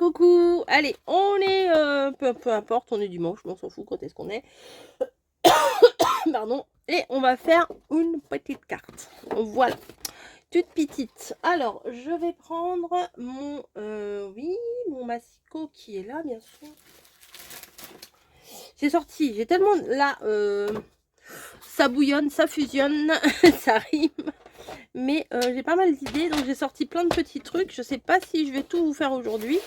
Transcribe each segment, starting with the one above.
Coucou, allez, on est, peu importe, on est dimanche, mais on s'en fout quand est-ce qu'on est. Pardon, et on va faire une petite carte. Voilà, toute petite. Alors, je vais prendre mon, oui, mon massicot qui est là, bien sûr. J'ai tellement, là, ça bouillonne, ça fusionne, ça rime. Mais j'ai pas mal d'idées, donc j'ai sorti plein de petits trucs. Je sais pas si je vais tout vous faire aujourd'hui,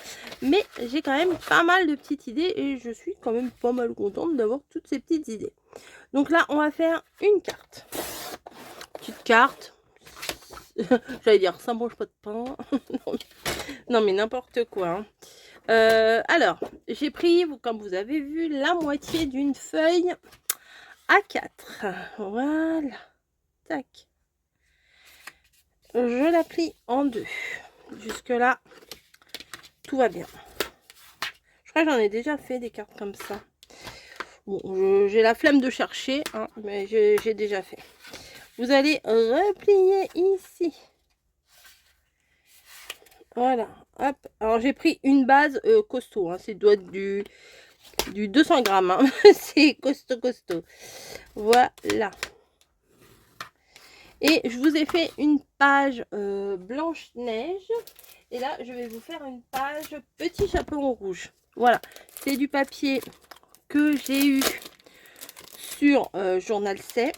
mais j'ai quand même pas mal de petites idées et je suis quand même pas mal contente d'avoir toutes ces petites idées. Donc là, on va faire une carte. Petite carte. J'allais dire, ça mange pas de pain. Non mais n'importe quoi. Hein. Alors, j'ai pris, comme vous avez vu, la moitié d'une feuille A4. Voilà. Tac. Je la plie en deux. Jusque là, tout va bien. Je crois que j'en ai déjà fait des cartes comme ça. Bon, j'ai la flemme de chercher, hein, mais j'ai déjà fait. Vous allez replier ici. Voilà, hop. Alors j'ai pris une base costaud, hein, c'est doit être du 200 grammes, hein. C'est costaud. Voilà. Et je vous ai fait une page Blanche-Neige. Et là, je vais vous faire une page Petit Chaperon Rouge. Voilà, c'est du papier que j'ai eu sur Journal C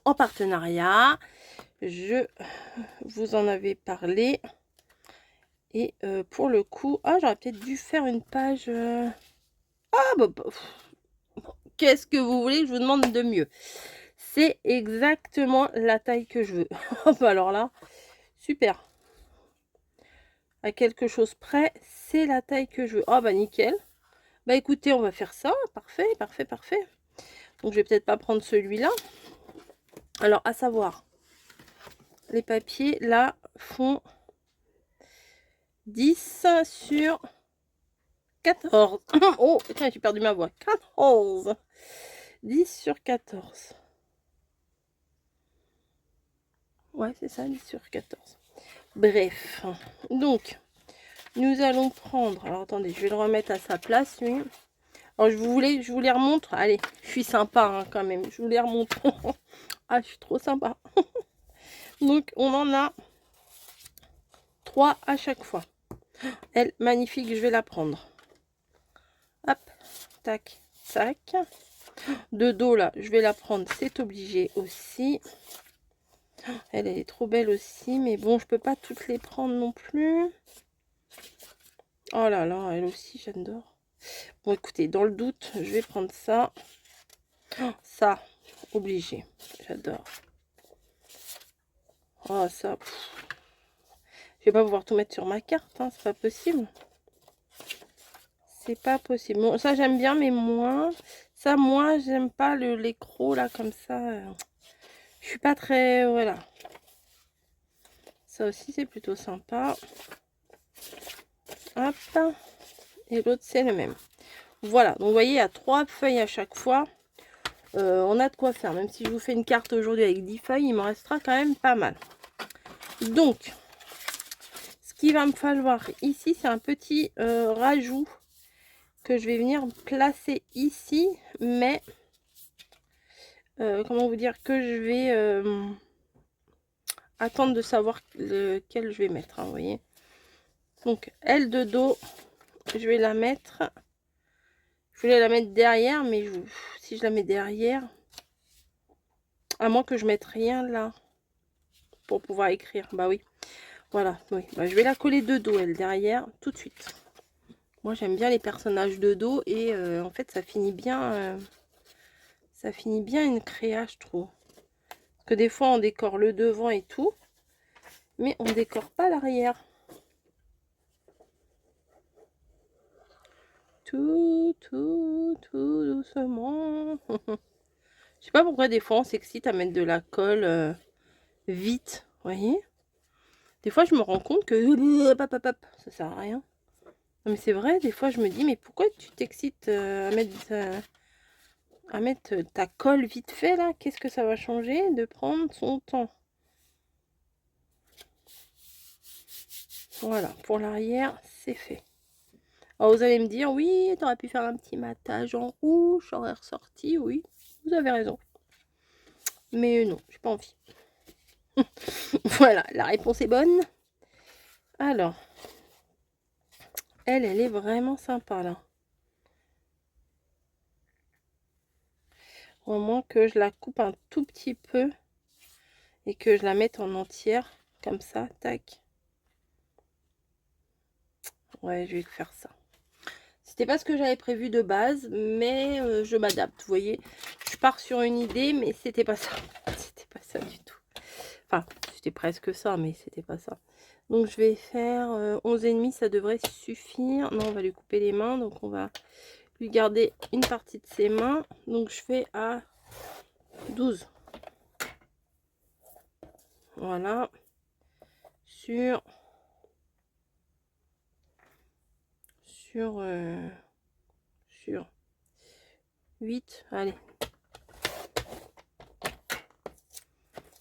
en partenariat. Je vous en avais parlé. Et pour le coup, j'aurais peut-être dû faire une page... qu'est-ce que vous voulez que je vous demande de mieux? C'est exactement la taille que je veux. Alors là, super. À quelque chose près, c'est la taille que je veux. Ah bah nickel. Bah écoutez, on va faire ça. Parfait. Donc je vais peut-être pas prendre celui-là. Alors à savoir, les papiers là font 10 sur 14. Oh, tiens, j'ai perdu ma voix. 14. 10 sur 14. Ouais, c'est ça, 10 sur 14. Bref. Donc, nous allons prendre... Alors, attendez, je vais le remettre à sa place, lui. Alors, je vous les remontre. Allez, je suis sympa, hein, quand même. Je vous les remontre. Ah, je suis trop sympa. Donc, on en a 3 à chaque fois. Elle, magnifique, je vais la prendre. Hop, tac, tac. De dos, là, je vais la prendre, c'est obligé aussi. Elle est trop belle aussi, mais bon, je peux pas toutes les prendre non plus. Oh là là, elle aussi, j'adore. Bon, écoutez, dans le doute, je vais prendre ça. Ça, obligé, j'adore. Oh, ça, je vais pas pouvoir tout mettre sur ma carte, hein, c'est pas possible. C'est pas possible. Bon, ça, j'aime bien, mais moins. Ça, moi, j'aime pas les crocs, là, comme ça. Je suis pas très... Voilà. Ça aussi, c'est plutôt sympa. Hop. Et l'autre, c'est le même. Voilà. Donc, vous voyez, il y a 3 feuilles à chaque fois. On a de quoi faire. Même si je vous fais une carte aujourd'hui avec 10 feuilles, il m'en restera quand même pas mal. Donc, ce qu'il va me falloir ici, c'est un petit rajout que je vais venir placer ici. Mais, comment vous dire, que je vais... attendre de savoir lequel je vais mettre, hein, vous voyez. Donc, elle de dos, je vais la mettre. Je voulais la mettre derrière, mais si je la mets derrière, à moins que je mette rien là pour pouvoir écrire. Bah oui, voilà. Oui. Bah, je vais la coller de dos, elle, derrière, tout de suite. Moi, j'aime bien les personnages de dos et en fait, ça finit bien une créa, je trouve. Parce que des fois, on décore le devant et tout, mais on décore pas l'arrière. Tout doucement. Je sais pas pourquoi des fois on s'excite à mettre de la colle vite, vous voyez. Des fois je me rends compte que ça sert à rien. Non mais c'est vrai, des fois je me dis mais pourquoi tu t'excites à mettre ta colle vite fait là? Qu'est-ce que ça va changer de prendre son temps? Voilà, pour l'arrière, c'est fait. Alors vous allez me dire, oui, tu aurais pu faire un petit matage en rouge, ça aurait ressorti. Oui, vous avez raison. Mais non, j'ai pas envie. Voilà, la réponse est bonne. Alors, elle est vraiment sympa là. Au moins que je la coupe un tout petit peu et que je la mette en entière, comme ça, tac. Ouais, je vais faire ça. C'était pas ce que j'avais prévu de base, mais je m'adapte, vous voyez. Je pars sur une idée, mais c'était pas ça. C'était pas ça du tout. Enfin, c'était presque ça, mais c'était pas ça. Donc je vais faire 11,5, ça devrait suffire. Non, on va lui couper les mains, donc on va lui garder une partie de ses mains. Donc je fais à 12. Voilà. Sur 8. Allez.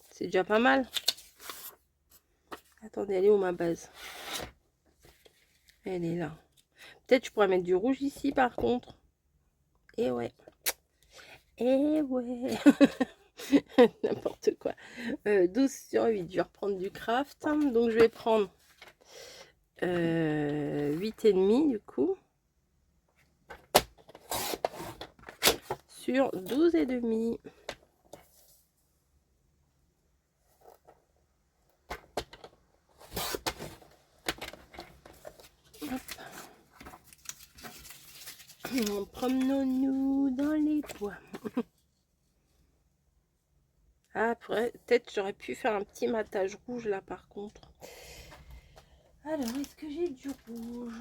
C'est déjà pas mal. Attendez, elle est où ma base? Elle est là. Peut-être je pourrais mettre du rouge ici par contre. Et ouais. Et ouais. N'importe quoi. 12 sur 8. Je vais reprendre du craft. Donc je vais prendre 8,5 du coup. Sur 12,5. Promenons-nous dans les bois. Après, peut-être j'aurais pu faire un petit matage rouge là par contre. Alors, est-ce que j'ai du rouge?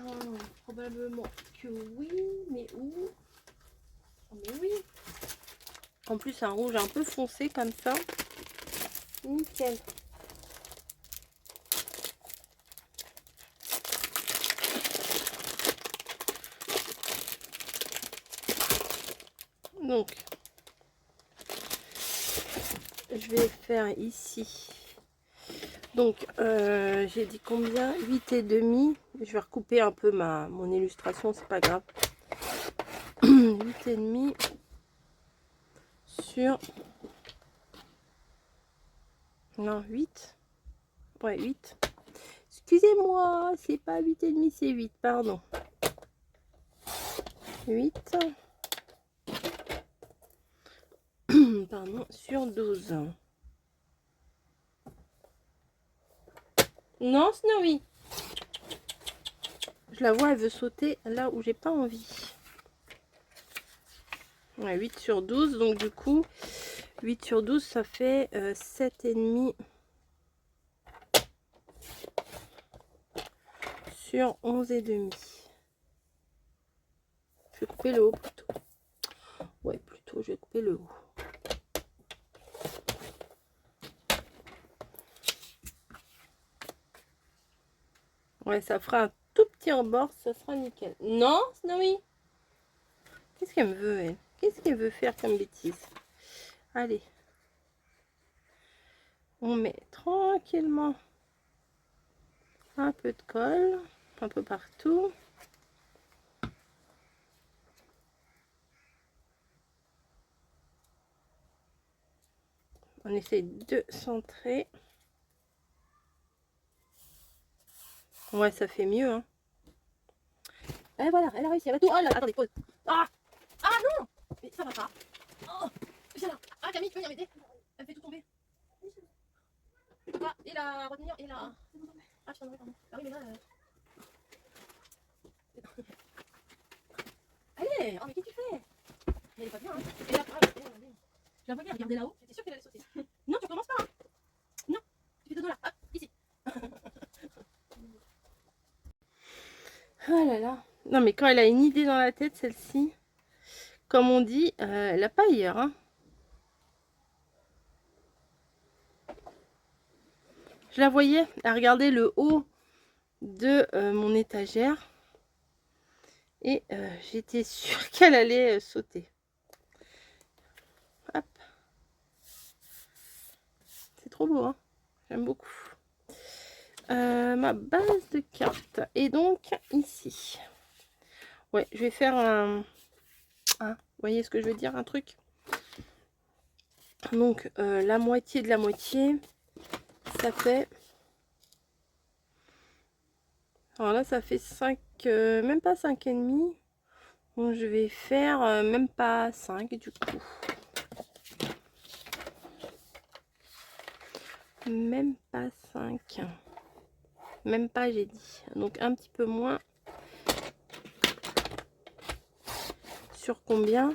Probablement que oui, mais où? Mais oui. En plus, un rouge un peu foncé comme ça. Nickel. Donc, je vais faire ici. Donc, j'ai dit combien? 8,5. Je vais recouper un peu mon illustration, c'est pas grave. 8,5 sur... Non, 8. Ouais, 8. Excusez-moi, c'est pas 8,5, c'est 8, pardon. 8. Pardon, sur 12. Non, Snowy. Je la vois, elle veut sauter là où j'ai pas envie. Ouais, 8 sur 12, donc du coup, 8 sur 12, ça fait 7,5 sur 11,5. Je vais couper le haut plutôt. Ouais, plutôt, je vais couper le haut. Ouais, ça fera un tout petit rebord, ça sera nickel. Non, Snowy? Qu'est-ce qu'elle me veut, elle? Qu'est-ce qu'elle veut faire comme bêtise? Allez. On met tranquillement un peu de colle, un peu partout. On essaye de centrer. Ouais, ça fait mieux, hein. Et voilà, elle a réussi, elle va tout. Oh là, attendez, pause. Ah, ah non, mais ça va pas. Oh, viens là. Ah, Camille, tu peux venir m'aider? Elle me fait tout tomber. Je peux pas et la retenir et la... Ah, je t'en pardon. Ah oui, mais là... Allez, oh mais qu'est-ce que tu fais? Elle est pas bien, hein. Et là, je la voyais regarder là-haut, j'étais sûre qu'elle allait sauter. Non, tu recommences pas, hein. Non, tu fais dodo là, hop, ici. Oh là là. Non mais quand elle a une idée dans la tête, celle-ci, comme on dit, elle n'a pas ailleurs, hein. Je la voyais, elle regardait le haut de mon étagère et j'étais sûre qu'elle allait sauter. Hop. C'est trop beau, hein. J'aime beaucoup. ma base de cartes. Et donc, ici. Ouais, je vais faire un... vous voyez ce que je veux dire, un truc. Donc, la moitié de la moitié, ça fait... Alors là, ça fait 5, même pas 5,5. Donc, je vais faire même pas 5 du coup. Même pas 5. Même pas, j'ai dit. Donc, un petit peu moins. Sur combien?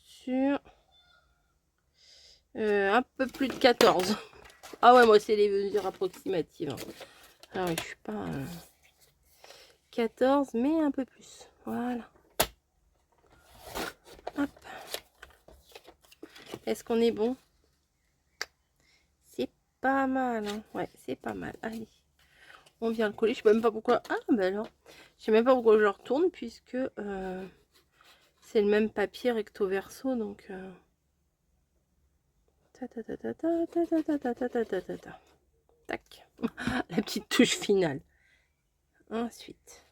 Sur un peu plus de 14. Ah ouais, moi, c'est les mesures approximatives. Alors, je suis pas... 14, mais un peu plus. Voilà. Hop. Est-ce qu'on est bon? C'est pas mal. Hein. Ouais, c'est pas mal. Allez. On vient le coller. Je sais même pas pourquoi. Ah, ben alors. Je sais même pas pourquoi je le retourne, puisque c'est le même papier recto verso. Donc. Tac. La petite touche finale. Ensuite,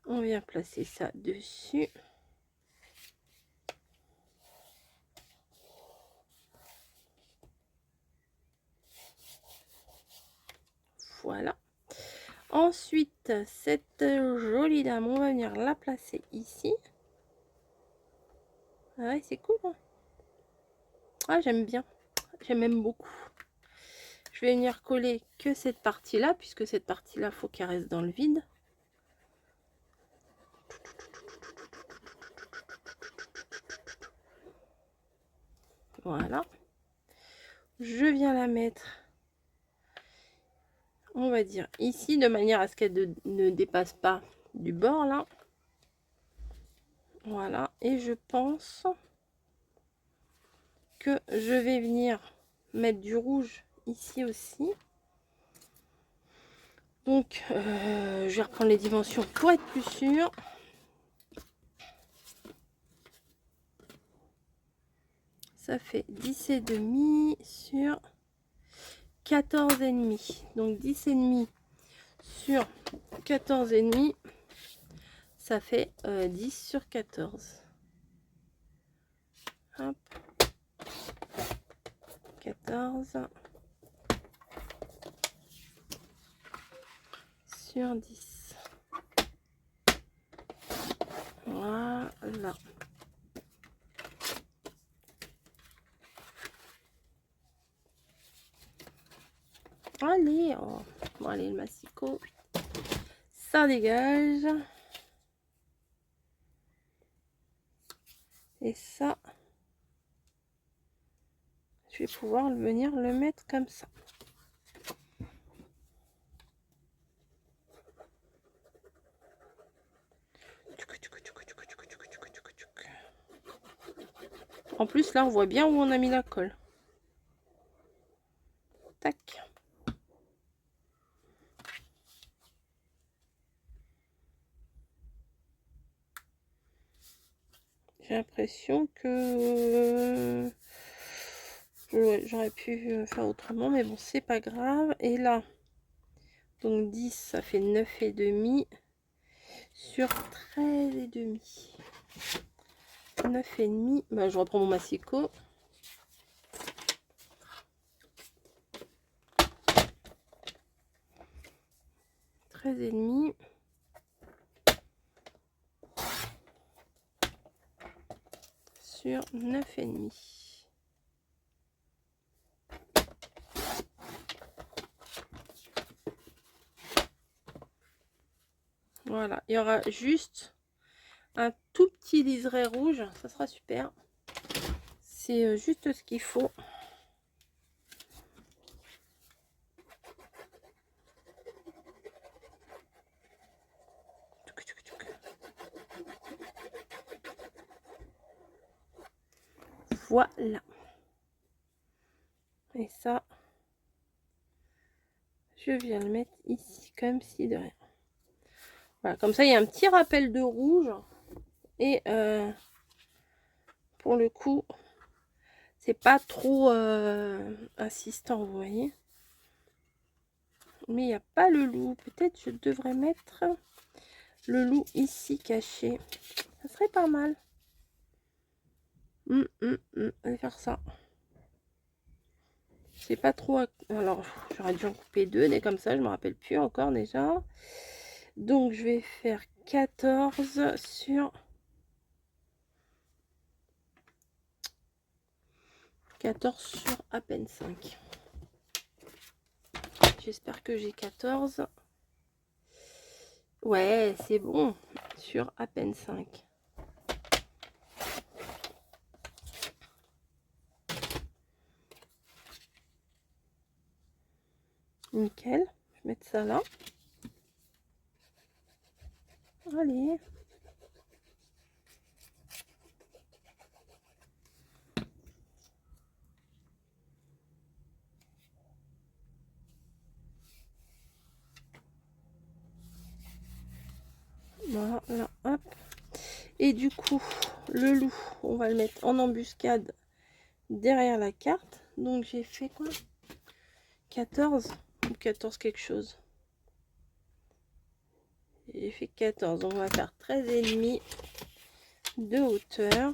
on vient placer ça dessus. Voilà. Ensuite, cette jolie dame, on va venir la placer ici. Ah ouais, c'est cool. Hein, ah, j'aime bien. J'aime même beaucoup. Je vais venir coller que cette partie-là, puisque cette partie-là, faut qu'elle reste dans le vide. Voilà. Je viens la mettre, on va dire, ici, de manière à ce qu'elle ne dépasse pas du bord, là. Voilà. Et je pense que je vais venir mettre du rouge ici aussi. Donc, je vais reprendre les dimensions pour être plus sûre. Ça fait 10,5 sur 14,5. Donc 10,5 sur 14,5, ça fait 10 sur 14. Hop. 14 sur 10. Voilà. Allez, oh. Bon, allez, le massicot, ça dégage. Et ça, je vais pouvoir venir le mettre comme ça. En plus, là, on voit bien où on a mis la colle. Tac. J'ai l'impression que ouais, j'aurais pu faire autrement, mais bon, c'est pas grave. Et là, donc 10, ça fait 9,5 sur 13,5. 9,5. Bah, je reprends mon massicot. Et demi sur 9,5. Voilà, il y aura juste un tout petit liseré rouge, ça sera super. C'est juste ce qu'il faut. Voilà. Et ça, je viens le mettre ici, comme si de rien. Voilà, comme ça, il y a un petit rappel de rouge. Et pour le coup, C'est pas trop insistant, vous voyez. Mais il n'y a pas le loup. Peut-être je devrais mettre le loup ici caché. Ça serait pas mal. Je vais faire ça. C'est pas trop... Alors, j'aurais dû en couper 2, mais comme ça, je me rappelle plus encore déjà. Donc, je vais faire 14 sur... 14 sur à peine 5. J'espère que j'ai 14. Ouais, c'est bon. Sur à peine 5. Nickel. Je vais mettre ça là. Allez. Voilà, hop. Et du coup, le loup, on va le mettre en embuscade derrière la carte. Donc, j'ai fait quoi? 14 ou 14 quelque chose. J'ai fait 14. Donc, on va faire 13,5 de hauteur.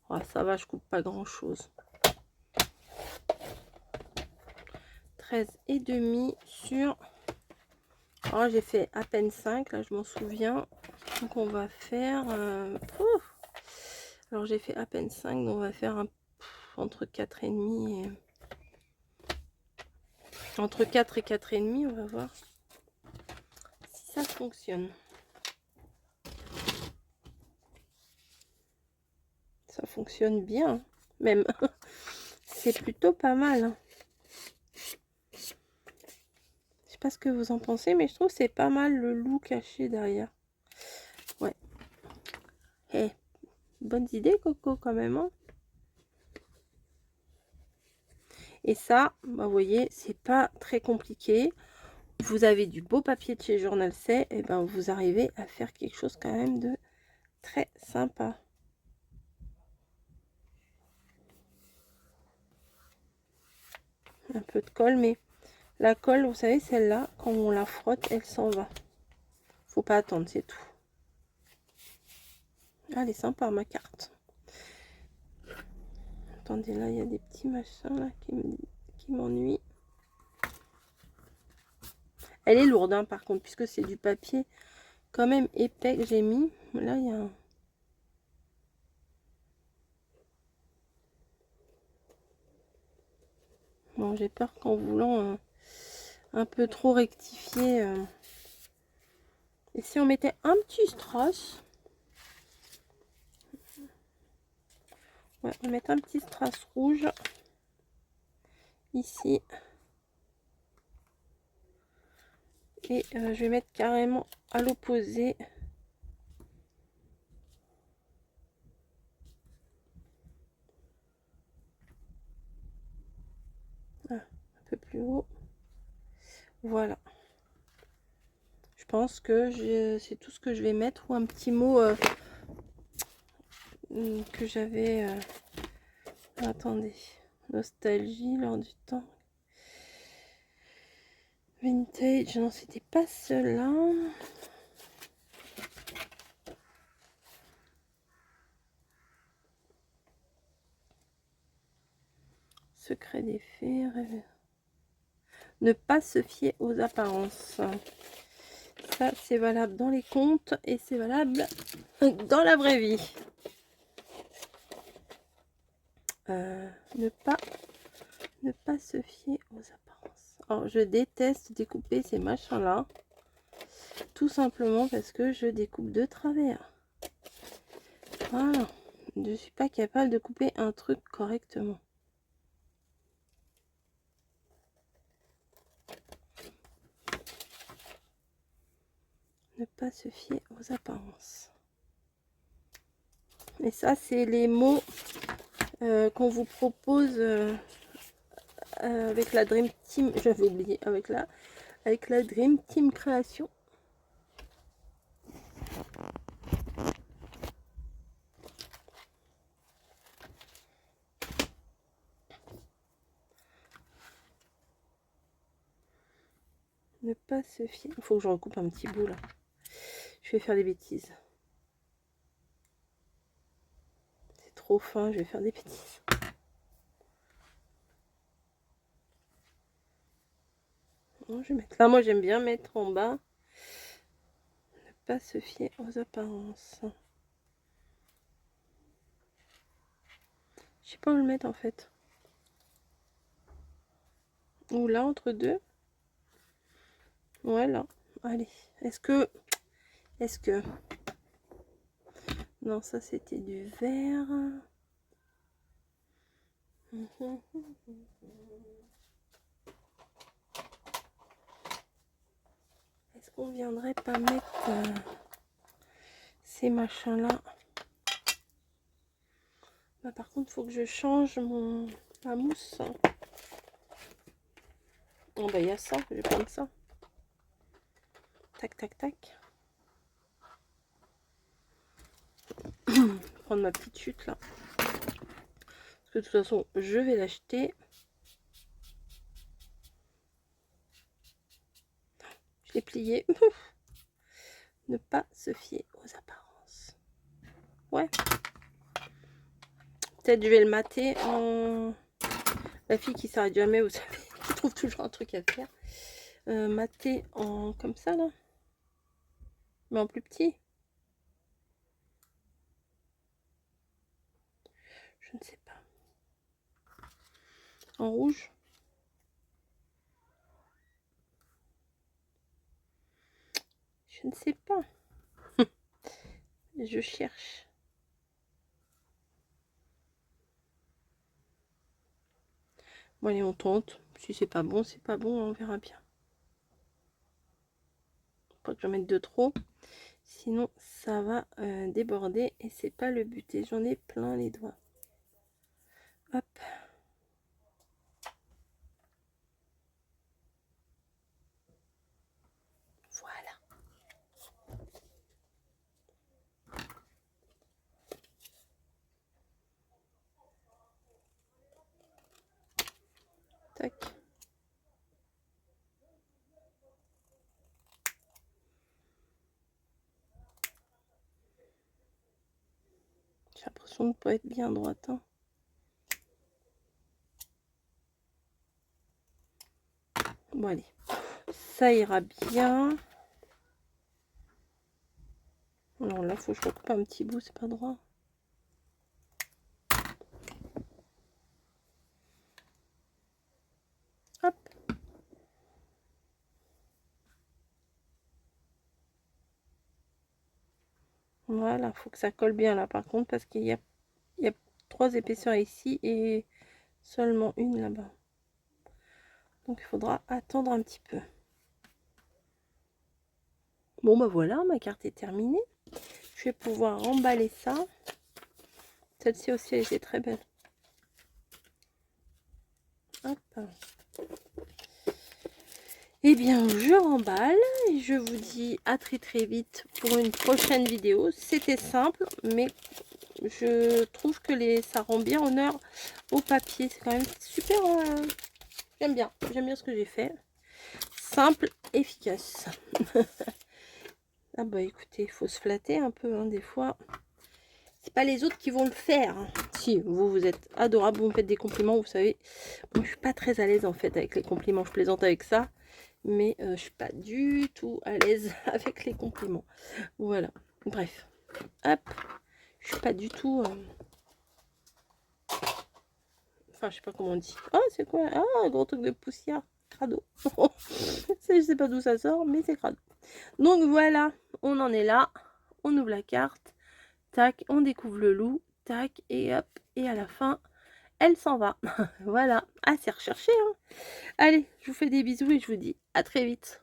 Oh, ça va, je coupe pas grand chose. 13,5 sur... Oh, j'ai fait à peine 5, là je m'en souviens. Donc on va faire... alors j'ai fait à peine 5, donc on va faire entre 4,5 et... Entre 4 et 4,5, on va voir si ça fonctionne. Ça fonctionne bien, même. C'est plutôt pas mal. Hein. Je sais pas ce que vous en pensez, mais je trouve que c'est pas mal le loup caché derrière. Ouais. Hey, bonnes idées, Coco, quand même. Hein. Et ça, bah, vous voyez, c'est pas très compliqué. Vous avez du beau papier de chez Journal C, et ben vous arrivez à faire quelque chose quand même de très sympa. Un peu de colle, mais la colle, vous savez, celle-là, quand on la frotte, elle s'en va. Faut pas attendre, c'est tout. Elle est sympa, ma carte. Attendez, là, il y a des petits machins là qui m'ennuient. Elle est lourde, hein, par contre, puisque c'est du papier quand même épais que j'ai mis. Là, il y a un... Bon, j'ai peur qu'en voulant un peu trop rectifier... Et si on mettait un petit strass... Ouais, on va mettre un petit strass rouge ici. Et je vais mettre carrément à l'opposé. Ah, un peu plus haut. Voilà. Je pense que c'est tout ce que je vais mettre. Ou un petit mot que j'avais... attendez. Nostalgie lors du temps. Vintage. Non, c'était pas cela. Secret des fées. Ne pas se fier aux apparences. Ça, c'est valable dans les contes et c'est valable dans la vraie vie. Ne pas se fier aux apparences. Alors, je déteste découper ces machins-là. Tout simplement parce que je découpe de travers. Voilà. Je ne suis pas capable de couper un truc correctement. Ne pas se fier aux apparences. Et ça, c'est les mots qu'on vous propose avec la Dream Team. J'avais oublié, avec la Dream Team Création. Ne pas se fier. Il faut que je recoupe un petit bout là. Je vais faire des bêtises. C'est trop fin, je vais faire des bêtises. Non, je vais mettre là. Moi, j'aime bien mettre en bas. Ne pas se fier aux apparences. Je sais pas où le mettre en fait. Ou là, entre deux. Voilà. Allez. Est-ce que... Non, ça c'était du vert. Est-ce qu'on viendrait pas mettre ces machins là? Bah, par contre, il faut que je change ma mousse. Bon, bah, il y a ça. Je vais prendre ça. Tac, tac, tac. Prendre ma petite chute là. Parce que de toute façon, je vais l'acheter. Je l'ai plié. Ne pas se fier aux apparences. Ouais. Peut-être je vais le mater en... La fille qui s'arrête jamais, vous savez, qui trouve toujours un truc à faire. Mater en... comme ça, là. Mais en plus petit. Je ne sais pas. En rouge. Je ne sais pas. Je cherche. Bon, allez, on tente. Si c'est pas bon, c'est pas bon, on verra bien. Pas que j'en mette de trop. Sinon, ça va déborder et c'est pas le but. Et j'en ai plein les doigts. Hop. Voilà. Tac. J'ai l'impression de ne pas être bien droite. Hein. Bon, allez. Ça ira bien. Alors là, faut que je recoupe un petit bout, c'est pas droit. Hop. Voilà, faut que ça colle bien là par contre parce qu'il y a 3 épaisseurs ici et seulement une là-bas. Donc il faudra attendre un petit peu. Bon bah voilà, ma carte est terminée. Je vais pouvoir emballer ça. Celle-ci aussi elle était très belle. Hop. Eh bien je remballe et je vous dis à très vite pour une prochaine vidéo. C'était simple mais je trouve que ça rend bien honneur au papier. C'est quand même super. J'aime bien ce que j'ai fait. Simple, efficace. Ah bah écoutez, il faut se flatter un peu, hein, des fois. C'est pas les autres qui vont le faire. Hein. Si, vous êtes adorable, vous me faites des compliments, vous savez. Moi, je suis pas très à l'aise en fait avec les compliments. Je plaisante avec ça, mais je suis pas du tout à l'aise avec les compliments. Voilà. Bref. Hop. Je suis pas du tout... Enfin, je sais pas comment on dit. Oh, c'est quoi? Ah, un gros truc de poussière. Crado. Je sais pas d'où ça sort, mais c'est crado. Donc voilà, on en est là. On ouvre la carte. Tac, on découvre le loup. Tac, et hop. Et à la fin, elle s'en va. Voilà. Ah, c'est recherché. Hein. Allez, je vous fais des bisous et je vous dis à très vite.